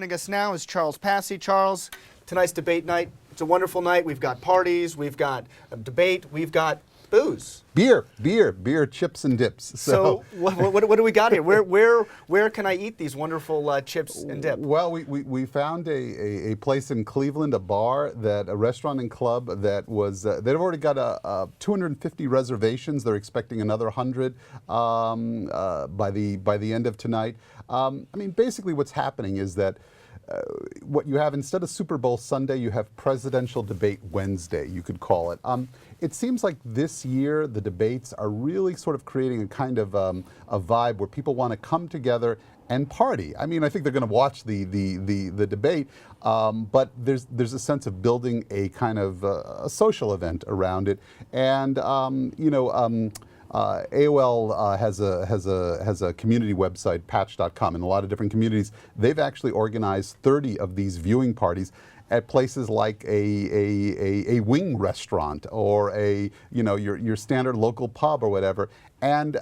Joining us now is Charles Passy. Charles, tonight's debate night. It's a wonderful night. We've got parties, we've got a debate, we've got booze. Beer, chips and dips. So what do we got here? Where can I eat these wonderful chips and dip? Well, we found a place in Cleveland, a bar, a restaurant and club that was, they've already got 250 reservations. They're expecting another 100 by the end of tonight. I mean, basically what's happening is that what you have, instead of Super Bowl Sunday, you have Presidential Debate Wednesday, you could call it. It seems like this year the debates are really sort of creating a kind of a vibe where people want to come together and party. I mean, I think they're going to watch the debate, but there's a sense of building a kind of a social event around it. And AOL has a community website, patch.com, in a lot of different communities. They've actually organized 30 of these viewing parties at places like a wing restaurant or your standard local pub or whatever. And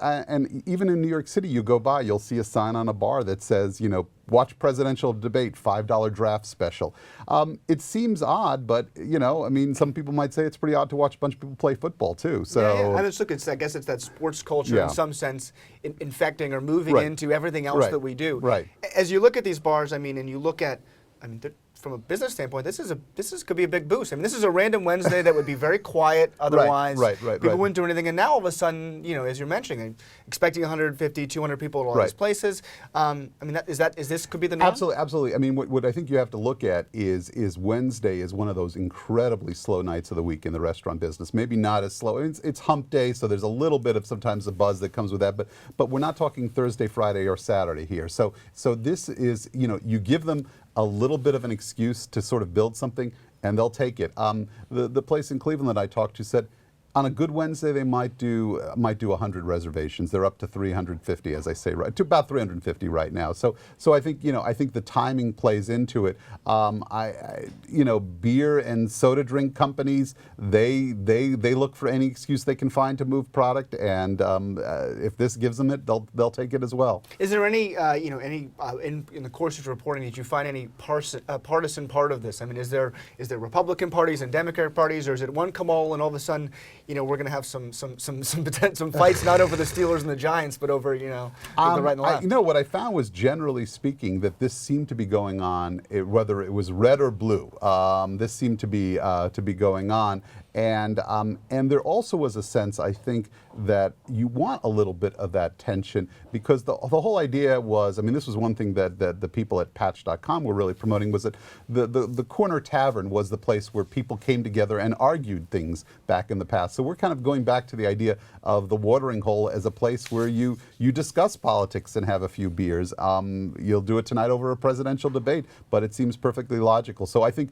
even in New York City, you go by, you'll see a sign on a bar that says, watch presidential debate, $5 draft special. It seems odd, but I mean, some people might say it's pretty odd to watch a bunch of people play football too. So yeah. I mean, look, I guess it's that sports culture in some sense infecting or moving into everything else that we do. Right. As you look at these bars, I mean, and you look at, from a business standpoint, this could be a big boost. I mean, this is a random Wednesday that would be very quiet otherwise. Right. People wouldn't do anything, and now all of a sudden, as you're mentioning, expecting 150, 200 people at all these places. I mean, this could be the norm? Absolutely. I mean, what I think you have to look at is Wednesday is one of those incredibly slow nights of the week in the restaurant business. Maybe not as slow. I mean, it's hump day, so there's a little bit of sometimes a buzz that comes with that. But we're not talking Thursday, Friday, or Saturday here. So this is, you give them a little bit of an excuse to sort of build something, and they'll take it. The place in Cleveland that I talked to said, on a good Wednesday, they might do 100 reservations. They're up to 350, as I say, right to about 350 right now. So I think I think the timing plays into it. Beer and soda drink companies, they look for any excuse they can find to move product, and if this gives them it, they'll take it as well. Is there any in the course of your reporting, did you find any partisan part of this? I mean, is there Republican parties and Democrat parties, or is it one come all and all of a sudden we're going to have some fights, not over the Steelers and the Giants, but over the right and left? What I found was, generally speaking, that this seemed to be going on, whether it was red or blue. This seemed to be going on, and there also was a sense, I think, that you want a little bit of that tension, because the whole idea was, I mean, this was one thing that the people at Patch.com were really promoting, was that the Corner Tavern was the place where people came together and argued things back in the past. So we're kind of going back to the idea of the watering hole as a place where you discuss politics and have a few beers. You'll do it tonight over a presidential debate, but it seems perfectly logical. So I think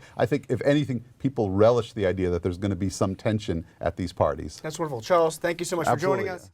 if anything, people relish the idea that there's going to be some tension at these parties. That's wonderful. Charles, thank you so much for joining us.